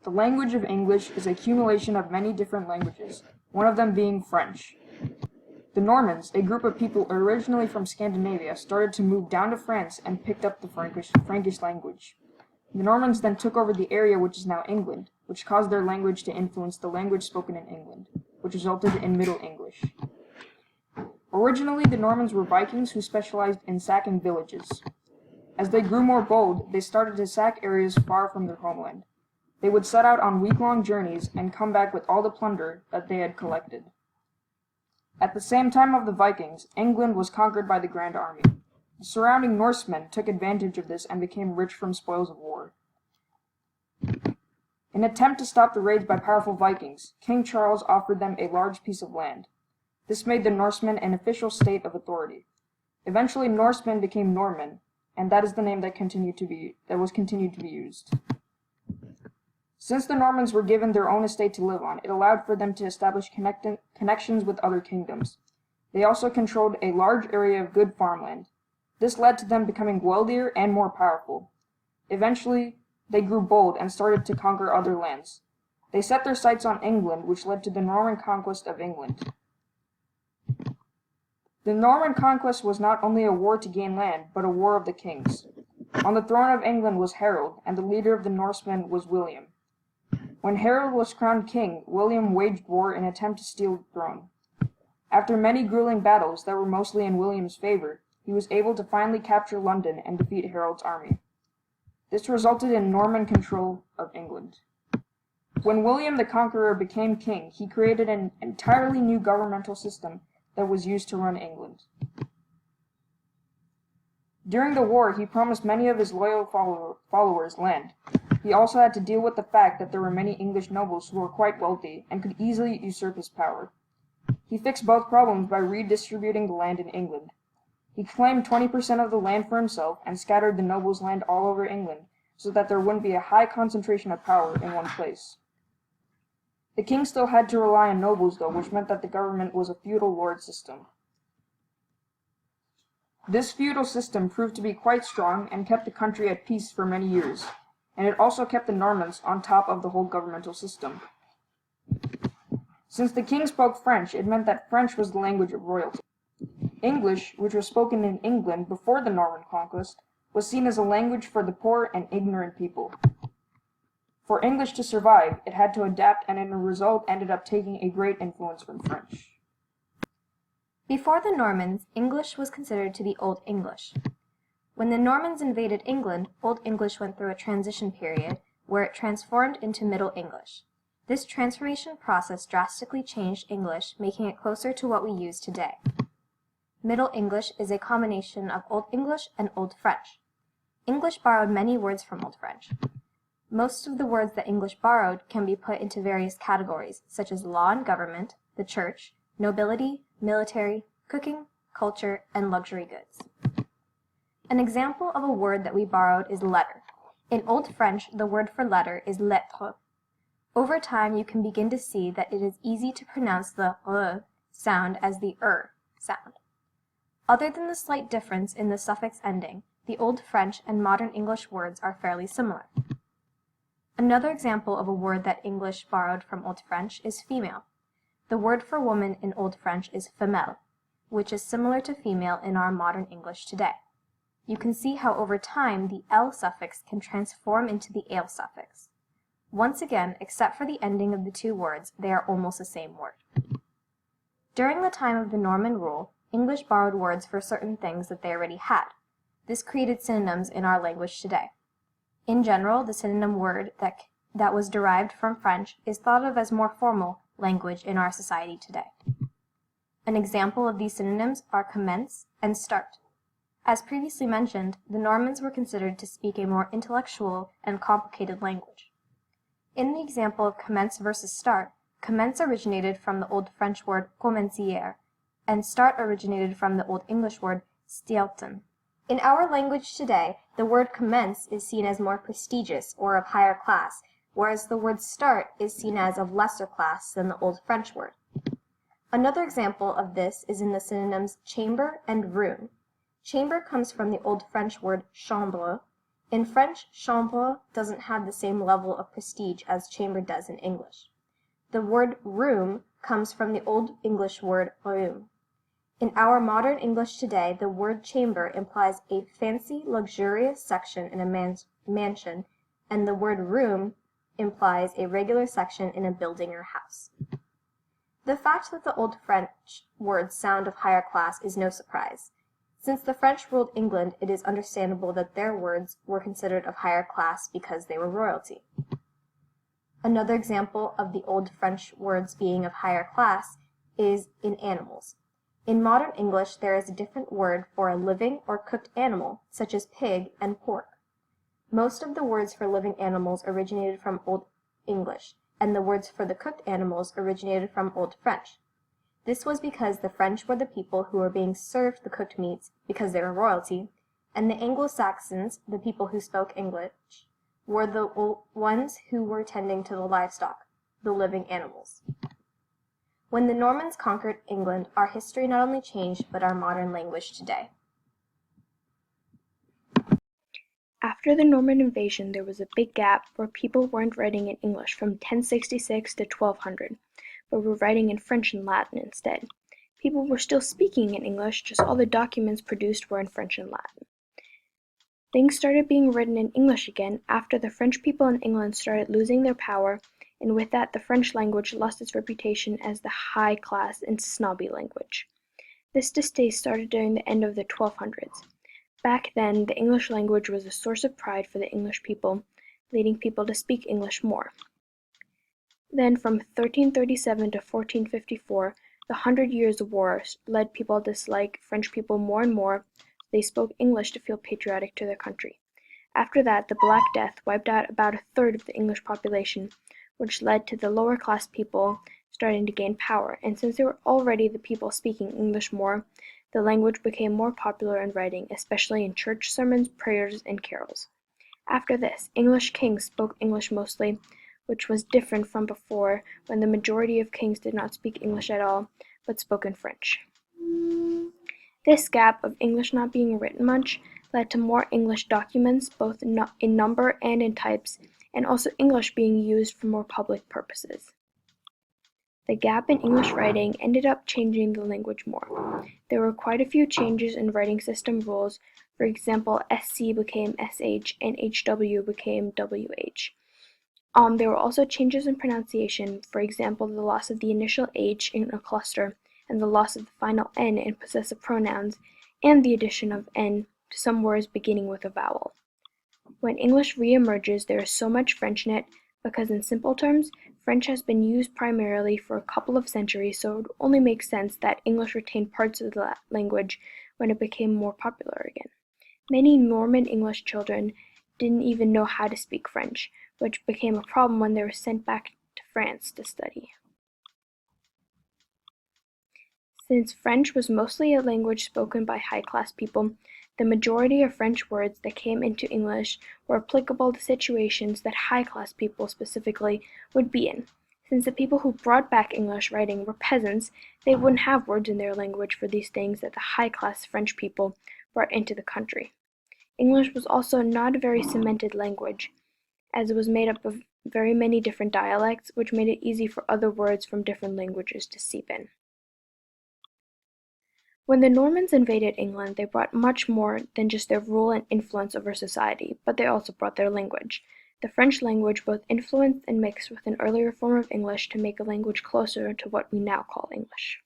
The language of English is a accumulation of many different languages, one of them being French. The Normans, a group of people originally from Scandinavia, started to move down to France and picked up the Frankish language. The Normans then took over the area which is now England, which caused their language to influence the language spoken in England, which resulted in Middle English. Originally, the Normans were Vikings who specialized in sacking villages. As they grew more bold, they started to sack areas far from their homeland. They would set out on week-long journeys and come back with all the plunder that they had collected. At the same time of the Vikings, England was conquered by the Grand Army. The surrounding Norsemen took advantage of this and became rich from spoils of war. In an attempt to stop the raids by powerful Vikings, King Charles offered them a large piece of land. This made the Norsemen an official state of authority. Eventually, Norsemen became Norman, and that is the name that was continued to be used. Since the Normans were given their own estate to live on, it allowed for them to establish connections with other kingdoms. They also controlled a large area of good farmland. This led to them becoming wealthier and more powerful. Eventually, they grew bold and started to conquer other lands. They set their sights on England, which led to the Norman conquest of England. The Norman conquest was not only a war to gain land, but a war of the kings. On the throne of England was Harold, and the leader of the Norsemen was William. When Harold was crowned king, William waged war in an attempt to steal the throne. After many grueling battles that were mostly in William's favor, he was able to finally capture London and defeat Harold's army. This resulted in Norman control of England. When William the Conqueror became king, he created an entirely new governmental system that was used to run England. During the war, he promised many of his loyal followers land. He also had to deal with the fact that there were many English nobles who were quite wealthy and could easily usurp his power. He fixed both problems by redistributing the land in England. He claimed 20% of the land for himself and scattered the nobles' land all over England so that there wouldn't be a high concentration of power in one place. The king still had to rely on nobles, though, which meant that the government was a feudal lord system. This feudal system proved to be quite strong and kept the country at peace for many years, and it also kept the Normans on top of the whole governmental system. Since the king spoke French, it meant that French was the language of royalty. English, which was spoken in England before the Norman conquest, was seen as a language for the poor and ignorant people. For English to survive, it had to adapt and in a result ended up taking a great influence from French. Before the Normans, English was considered to be Old English. When the Normans invaded England, Old English went through a transition period where it transformed into Middle English. This transformation process drastically changed English, making it closer to what we use today. Middle English is a combination of Old English and Old French. English borrowed many words from Old French. Most of the words that English borrowed can be put into various categories, such as law and government, the church, nobility, military, cooking, culture, and luxury goods. An example of a word that we borrowed is letter. In Old French, the word for letter is lettre. Over time, you can begin to see that it is easy to pronounce the r sound as the sound. Other than the slight difference in the suffix ending, the Old French and modern English words are fairly similar. Another example of a word that English borrowed from Old French is female. The word for woman in Old French is femelle, which is similar to female in our modern English today. You can see how over time the L suffix can transform into the ale suffix. Once again, except for the ending of the two words, they are almost the same word. During the time of the Norman rule, English borrowed words for certain things that they already had. This created synonyms in our language today. In general, the synonym word that was derived from French is thought of as more formal language in our society today. An example of these synonyms are commence and start. As previously mentioned, the Normans were considered to speak a more intellectual and complicated language. In the example of commence versus start, commence originated from the Old French word commencier, and start originated from the Old English word starten. In our language today, the word commence is seen as more prestigious or of higher class, whereas the word start is seen as of lesser class than the Old French word. Another example of this is in the synonyms chamber and room. Chamber comes from the Old French word chambre, In French, chambre doesn't have the same level of prestige as chamber does in English. The word room comes from the Old English word room. In our modern English today, the word chamber implies a fancy, luxurious section in a mansion, and the word room implies a regular section in a building or house. The fact that the Old French words sound of higher class is no surprise. Since the French ruled England, it is understandable that their words were considered of higher class because they were royalty. Another example of the Old French words being of higher class is in animals. In modern English, there is a different word for a living or cooked animal, such as pig and pork. Most of the words for living animals originated from Old English, and the words for the cooked animals originated from Old French. This was because the French were the people who were being served the cooked meats because they were royalty, and the Anglo-Saxons, the people who spoke English, were the ones who were tending to the livestock, the living animals. When the Normans conquered England, our history not only changed, but our modern language today. After the Norman invasion, there was a big gap where people weren't writing in English from 1066 to 1200, but were writing in French and Latin instead. People were still speaking in English, just all the documents produced were in French and Latin. Things started being written in English again after the French people in England started losing their power, and with that the French language lost its reputation as the high class and snobby language. This distaste started during the end of the 1200s. Back then, the English language was a source of pride for the English people, leading people to speak English more. Then, from 1337 to 1454, the 100 Years' War led people to dislike French people more and more. They spoke English to feel patriotic to their country. After that, the Black Death wiped out about a third of the English population, which led to the lower class people starting to gain power, and since they were already the people speaking English more, the language became more popular in writing, especially in church sermons, prayers, and carols. After this, English kings spoke English mostly, which was different from before when the majority of kings did not speak English at all, but spoke in French. This gap of English not being written much led to more English documents, both in number and in types, and also English being used for more public purposes. The gap in English writing ended up changing the language more. There were quite a few changes in writing system rules. For example, SC became SH and HW became WH. There were also changes in pronunciation, for example, the loss of the initial H in a cluster and the loss of the final N in possessive pronouns, and the addition of N to some words beginning with a vowel. When English re-emerges, there is so much French in it because in simple terms, French has been used primarily for a couple of centuries, so it would only make sense that English retained parts of the language when it became more popular again. Many Norman English children didn't even know how to speak French, which became a problem when they were sent back to France to study. Since French was mostly a language spoken by high-class people, the majority of French words that came into English were applicable to situations that high-class people specifically would be in. Since the people who brought back English writing were peasants, they wouldn't have words in their language for these things that the high-class French people brought into the country. English was also not a very cemented language, as it was made up of very many different dialects, which made it easy for other words from different languages to seep in. When the Normans invaded England, they brought much more than just their rule and influence over society, but they also brought their language. The French language both influenced and mixed with an earlier form of English to make a language closer to what we now call English.